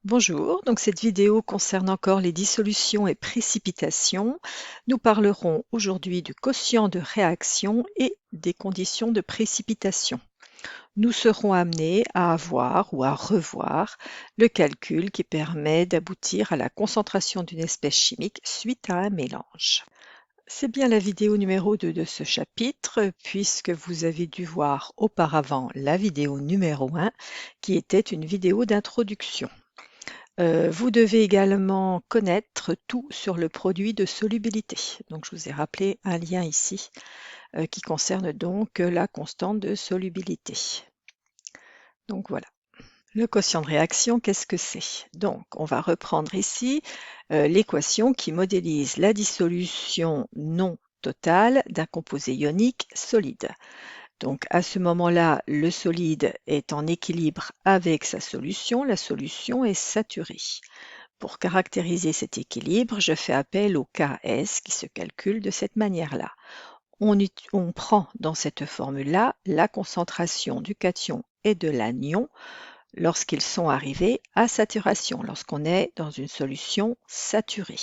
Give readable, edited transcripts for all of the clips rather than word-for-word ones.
Bonjour, donc cette vidéo concerne encore les dissolutions et précipitations. Nous parlerons aujourd'hui du quotient de réaction et des conditions de précipitation. Nous serons amenés à avoir ou à revoir le calcul qui permet d'aboutir à la concentration d'une espèce chimique suite à un mélange. C'est bien la vidéo numéro 2 de ce chapitre, puisque vous avez dû voir auparavant la vidéo numéro 1, qui était une vidéo d'introduction. Vous devez également connaître tout sur le produit de solubilité. Donc je vous ai rappelé un lien ici, qui concerne donc la constante de solubilité. Donc voilà. Le quotient de réaction, qu'est-ce que c'est? Donc on va reprendre ici, l'équation qui modélise la dissolution non totale d'un composé ionique solide. Donc à ce moment-là, le solide est en équilibre avec sa solution, la solution est saturée. Pour caractériser cet équilibre, je fais appel au Ks qui se calcule de cette manière-là. On prend dans cette formule-là la concentration du cation et de l'anion lorsqu'ils sont arrivés à saturation, lorsqu'on est dans une solution saturée.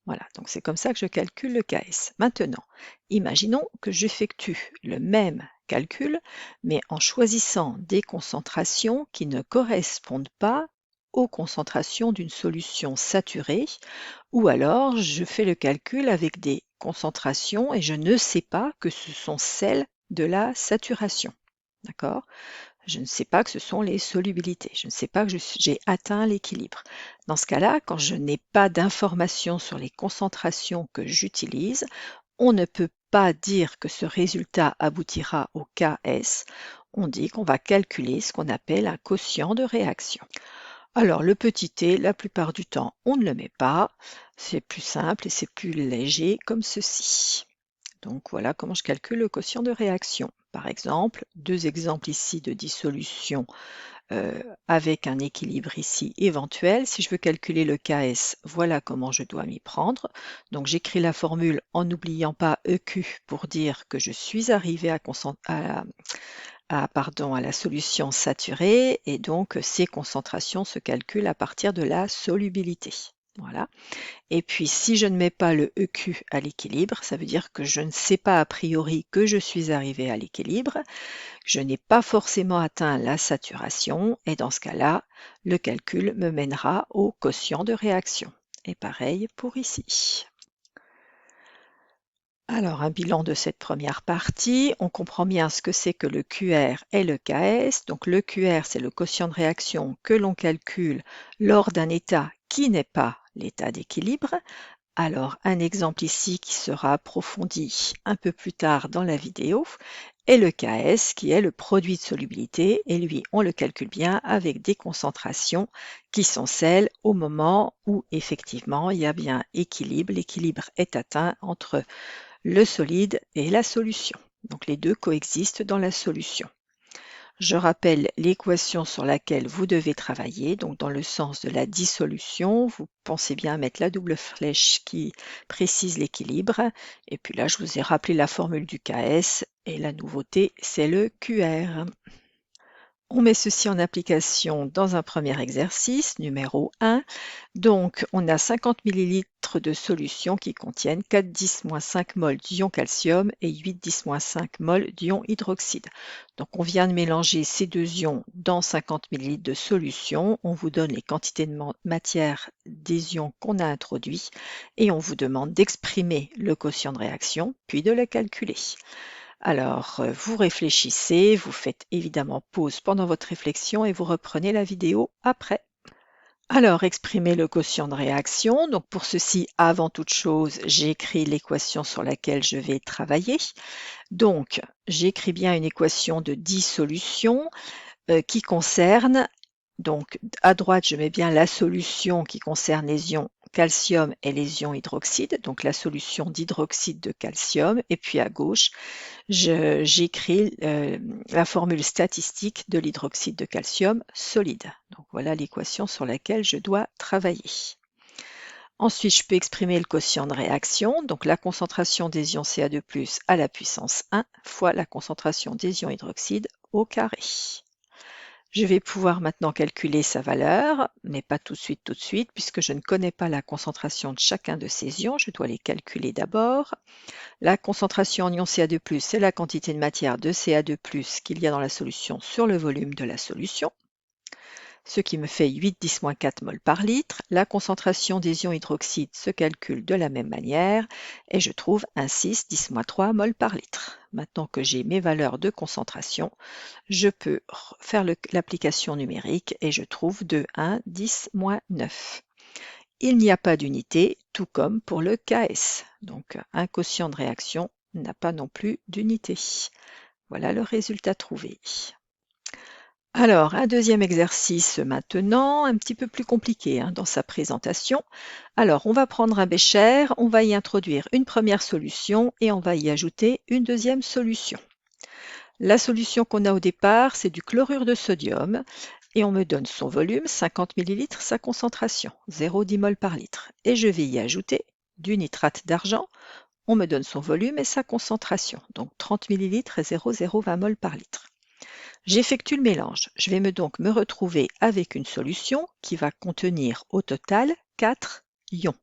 Voilà, donc c'est comme ça que je calcule le Ks. Maintenant, imaginons que j'effectue le même calcul, mais en choisissant des concentrations qui ne correspondent pas aux concentrations d'une solution saturée, ou alors je fais le calcul avec des concentrations et je ne sais pas que ce sont celles de la saturation. D'accord? Je ne sais pas que ce sont les solubilités. Je ne sais pas que j'ai atteint l'équilibre. Dans ce cas-là, quand je n'ai pas d'informations sur les concentrations que j'utilise, on ne peut pas dire que ce résultat aboutira au Ks. On dit qu'on va calculer ce qu'on appelle un quotient de réaction. Alors le petit t, la plupart du temps, on ne le met pas. C'est plus simple et c'est plus léger comme ceci. Donc voilà comment je calcule le quotient de réaction. Par exemple, deux exemples ici de dissolution avec un équilibre ici éventuel. Si je veux calculer le Ks, voilà comment je dois m'y prendre. Donc j'écris la formule en n'oubliant pas EQ pour dire que je suis arrivé à la solution saturée et donc ces concentrations se calculent à partir de la solubilité. Voilà. Et puis si je ne mets pas le EQ à l'équilibre, ça veut dire que je ne sais pas a priori que je suis arrivé à l'équilibre, je n'ai pas forcément atteint la saturation et dans ce cas-là, le calcul me mènera au quotient de réaction. Et pareil pour ici. Alors, un bilan de cette première partie, on comprend bien ce que c'est que le QR et le KS. Donc le QR, c'est le quotient de réaction que l'on calcule lors d'un état qui n'est pas l'état d'équilibre. Alors, un exemple ici qui sera approfondi un peu plus tard dans la vidéo est le Ks qui est le produit de solubilité et lui, on le calcule bien avec des concentrations qui sont celles au moment où effectivement il y a bien équilibre. L'équilibre est atteint entre le solide et la solution. Donc les deux coexistent dans la solution. Je rappelle l'équation sur laquelle vous devez travailler, donc dans le sens de la dissolution, vous pensez bien à mettre la double flèche qui précise l'équilibre. Et puis là, je vous ai rappelé la formule du Ks et la nouveauté, c'est le QR. On met ceci en application dans un premier exercice, numéro 1. Donc, on a 50 ml de solution qui contiennent 4,10-5 mol d'ion calcium et 8,10-5 mol d'ion hydroxyde. Donc, on vient de mélanger ces deux ions dans 50 ml de solution. On vous donne les quantités de matière des ions qu'on a introduits et on vous demande d'exprimer le quotient de réaction, puis de le calculer. Alors, vous réfléchissez, vous faites évidemment pause pendant votre réflexion et vous reprenez la vidéo après. Alors, exprimer le quotient de réaction. Donc, pour ceci, avant toute chose, j'écris l'équation sur laquelle je vais travailler. Donc, j'écris bien une équation de dissolution qui concerne, donc à droite, je mets bien la solution qui concerne les ions calcium et les ions hydroxyde, donc la solution d'hydroxyde de calcium, et puis à gauche, j'écris la formule statistique de l'hydroxyde de calcium solide. Donc voilà l'équation sur laquelle je dois travailler. Ensuite, je peux exprimer le quotient de réaction, donc la concentration des ions Ca2+ à la puissance 1 fois la concentration des ions hydroxyde au carré. Je vais pouvoir maintenant calculer sa valeur, mais pas tout de suite, puisque je ne connais pas la concentration de chacun de ces ions. Je dois les calculer d'abord. La concentration en ion Ca2+, c'est la quantité de matière de Ca2+, qu'il y a dans la solution sur le volume de la solution, ce qui me fait 8-10-4 mol par litre. La concentration des ions hydroxydes se calcule de la même manière et je trouve un 6-10-3 mol par litre. Maintenant que j'ai mes valeurs de concentration, je peux faire l'application numérique et je trouve de 1-10-9. Il n'y a pas d'unité, tout comme pour le KS. Donc un quotient de réaction n'a pas non plus d'unité. Voilà le résultat trouvé. Alors, un deuxième exercice maintenant, un petit peu plus compliqué dans sa présentation. Alors, on va prendre un bécher, on va y introduire une première solution et on va y ajouter une deuxième solution. La solution qu'on a au départ, c'est du chlorure de sodium et on me donne son volume, 50 ml, sa concentration, 0,10 mol par litre. Et je vais y ajouter du nitrate d'argent, on me donne son volume et sa concentration, donc 30 ml et 0,020 mol par litre. J'effectue le mélange. Je vais donc me retrouver avec une solution qui va contenir au total 4 ions.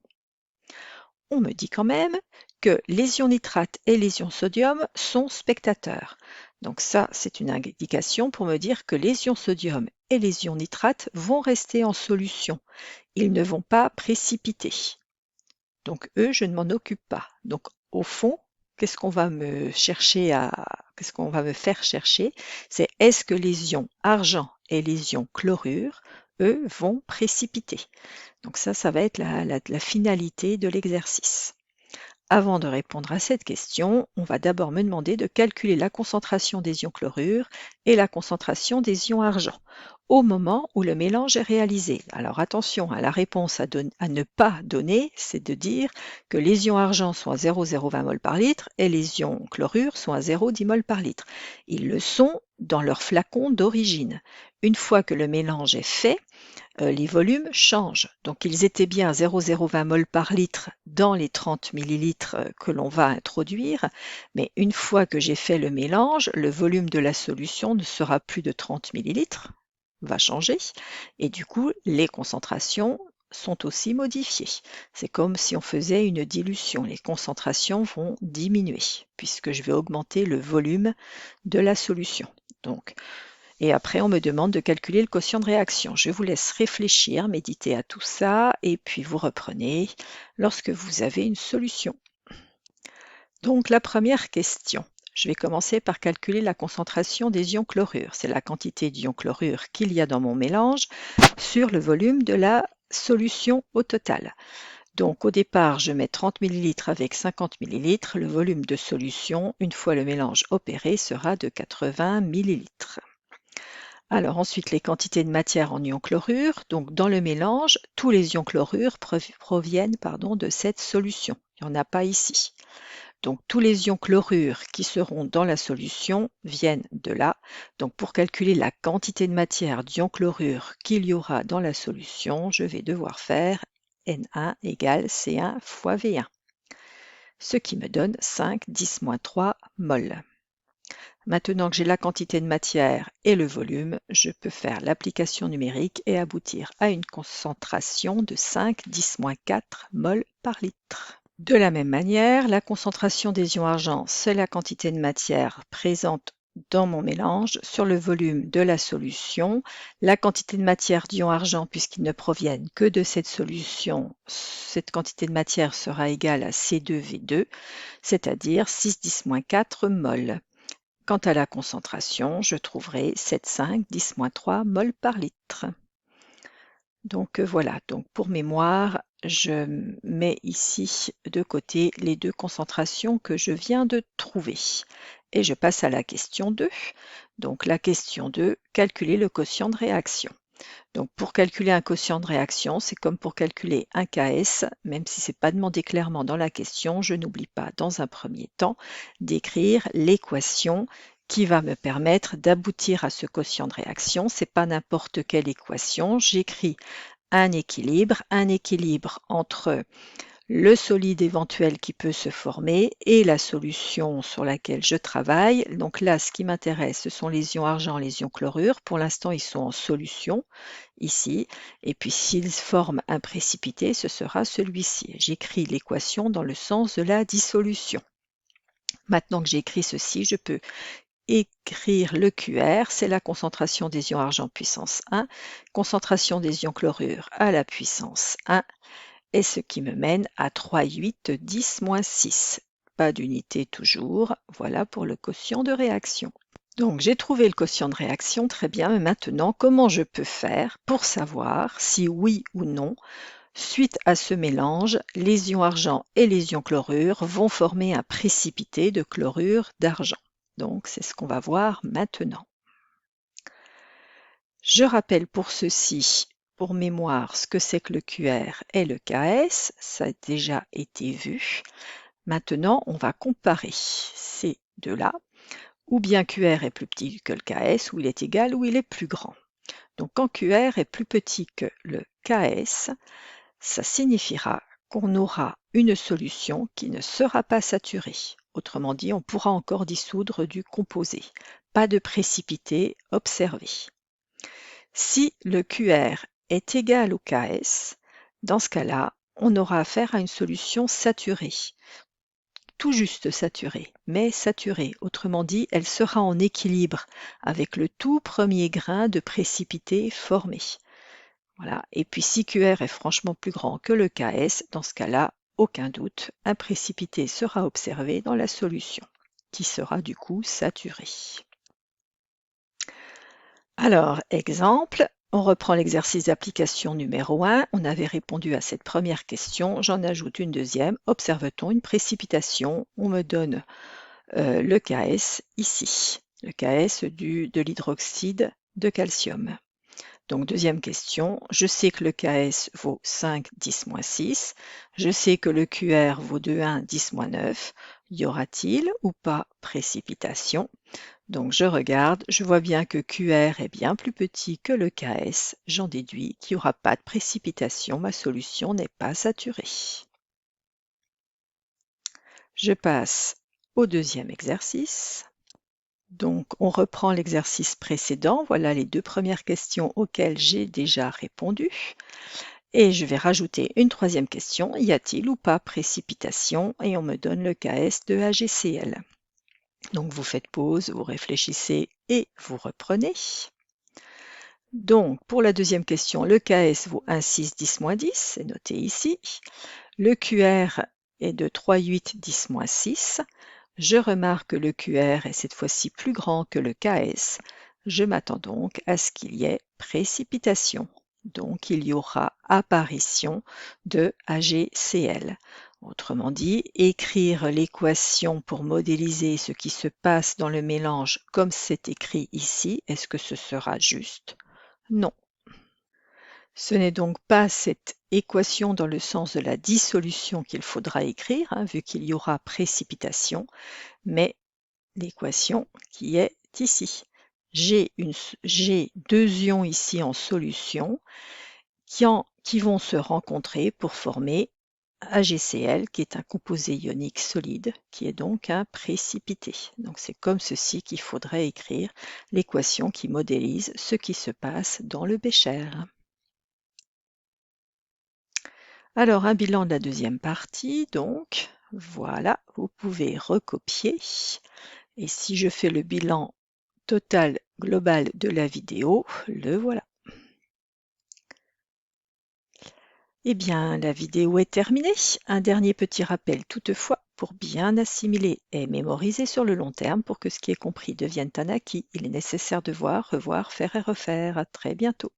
On me dit quand même que les ions nitrate et les ions sodium sont spectateurs. Donc ça, c'est une indication pour me dire que les ions sodium et les ions nitrate vont rester en solution. Ils ne vont pas précipiter. Donc eux, je ne m'en occupe pas. Donc au fond, qu'est-ce qu'on va me faire chercher? C'est est-ce que les ions argent et les ions chlorure, eux, vont précipiter? Donc ça va être la finalité de l'exercice. Avant de répondre à cette question, on va d'abord me demander de calculer la concentration des ions chlorure et la concentration des ions argent au moment où le mélange est réalisé. Alors attention, la réponse à ne pas donner, c'est de dire que les ions argent sont à 0,020 mol par litre et les ions chlorure sont à 0,10 mol par litre. Ils le sont dans leur flacon d'origine. Une fois que le mélange est fait, les volumes changent. Donc ils étaient bien à 0,020 mol par litre dans les 30 millilitres que l'on va introduire, mais une fois que j'ai fait le mélange, le volume de la solution ne sera plus de 30 millilitres, va changer, et du coup les concentrations sont aussi modifiées. C'est comme si on faisait une dilution. Les concentrations vont diminuer puisque je vais augmenter le volume de la solution. Et après, on me demande de calculer le quotient de réaction. Je vous laisse réfléchir, méditer à tout ça, et puis vous reprenez lorsque vous avez une solution. Donc, la première question. Je vais commencer par calculer la concentration des ions chlorure. C'est la quantité d'ions chlorure qu'il y a dans mon mélange sur le volume de la solution au total. Donc au départ, je mets 30 ml avec 50 ml. Le volume de solution, une fois le mélange opéré, sera de 80 ml. Alors ensuite, les quantités de matière en ions chlorure. Donc dans le mélange, tous les ions chlorure proviennent de cette solution. Il n'y en a pas ici. Donc tous les ions chlorure qui seront dans la solution viennent de là. Donc pour calculer la quantité de matière d'ions chlorure qu'il y aura dans la solution, je vais devoir faire N1 égale C1 fois V1, ce qui me donne 5-10-3 mol. Maintenant que j'ai la quantité de matière et le volume, je peux faire l'application numérique et aboutir à une concentration de 5-10-4 mol par litre. De la même manière, la concentration des ions argent, c'est la quantité de matière présente dans mon mélange sur le volume de la solution. La quantité de matière d'ions argent, puisqu'ils ne proviennent que de cette solution, cette quantité de matière sera égale à C2V2, c'est-à-dire 6-10-4 mol. Quant à la concentration, je trouverai 7,5-10-3 mol par litre. Donc voilà, donc pour mémoire, je mets ici de côté les deux concentrations que je viens de trouver. Et je passe à la question 2. Donc la question 2, calculer le quotient de réaction. Donc pour calculer un quotient de réaction, c'est comme pour calculer un KS, même si ce n'est pas demandé clairement dans la question, je n'oublie pas dans un premier temps d'écrire l'équation qui va me permettre d'aboutir à ce quotient de réaction. Ce n'est pas n'importe quelle équation, j'écris un équilibre entre le solide éventuel qui peut se former et la solution sur laquelle je travaille. Donc là, ce qui m'intéresse, ce sont les ions argent, les ions chlorure. Pour l'instant, ils sont en solution ici. Et puis, s'ils forment un précipité, ce sera celui-ci. J'écris l'équation dans le sens de la dissolution. Maintenant que j'ai écrit ceci, je peux écrire le QR, c'est la concentration des ions argent puissance 1, concentration des ions chlorure à la puissance 1, et ce qui me mène à 3, 8, 10, moins 6. Pas d'unité toujours, voilà pour le quotient de réaction. Donc j'ai trouvé le quotient de réaction, très bien, mais maintenant comment je peux faire pour savoir si oui ou non, suite à ce mélange, les ions argent et les ions chlorure vont former un précipité de chlorure d'argent. Donc c'est ce qu'on va voir maintenant. Je rappelle pour ceci, pour mémoire, ce que c'est que le QR et le KS, ça a déjà été vu. Maintenant, on va comparer ces deux-là, ou bien QR est plus petit que le KS, ou il est égal, ou il est plus grand. Donc quand QR est plus petit que le KS, ça signifiera qu'on aura une solution qui ne sera pas saturée. Autrement dit, on pourra encore dissoudre du composé. Pas de précipité observé. Si le QR est égal au KS, dans ce cas-là, on aura affaire à une solution saturée. Tout juste saturée, mais saturée. Autrement dit, elle sera en équilibre avec le tout premier grain de précipité formé. Voilà. Et puis si QR est franchement plus grand que le KS, dans ce cas-là, aucun doute, un précipité sera observé dans la solution, qui sera du coup saturée. Alors, exemple, on reprend l'exercice d'application numéro 1. On avait répondu à cette première question. J'en ajoute une deuxième. Observe-t-on une précipitation? On me donne le KS ici, le KS de l'hydroxyde de calcium. Donc, deuxième question, je sais que le KS vaut 5, 10, moins 6. Je sais que le QR vaut 2, 1, 10, moins 9. Y aura-t-il ou pas précipitation? Donc, je regarde, je vois bien que QR est bien plus petit que le KS. J'en déduis qu'il n'y aura pas de précipitation. Ma solution n'est pas saturée. Je passe au deuxième exercice. Donc, on reprend l'exercice précédent. Voilà les deux premières questions auxquelles j'ai déjà répondu. Et je vais rajouter une troisième question. Y a-t-il ou pas précipitation? Et on me donne le KS de AgCl. Donc, vous faites pause, vous réfléchissez et vous reprenez. Donc, pour la deuxième question, le KS vaut 1, 6, 10, moins 10. C'est noté ici. Le QR est de 3, 8, 10, moins 6. Je remarque que le QR est cette fois-ci plus grand que le KS. Je m'attends donc à ce qu'il y ait précipitation. Donc, il y aura apparition de AgCl. Autrement dit, écrire l'équation pour modéliser ce qui se passe dans le mélange comme c'est écrit ici, est-ce que ce sera juste? Non. Ce n'est donc pas cette équation dans le sens de la dissolution qu'il faudra écrire, vu qu'il y aura précipitation, mais l'équation qui est ici. J'ai deux ions ici en solution qui vont se rencontrer pour former AgCl, qui est un composé ionique solide, qui est donc un précipité. Donc c'est comme ceci qu'il faudrait écrire l'équation qui modélise ce qui se passe dans le bécher. Alors, un bilan de la deuxième partie, donc, voilà, vous pouvez recopier. Et si je fais le bilan total global de la vidéo, le voilà. Eh bien, la vidéo est terminée. Un dernier petit rappel toutefois, pour bien assimiler et mémoriser sur le long terme, pour que ce qui est compris devienne un acquis, il est nécessaire de voir, revoir, faire et refaire. À très bientôt.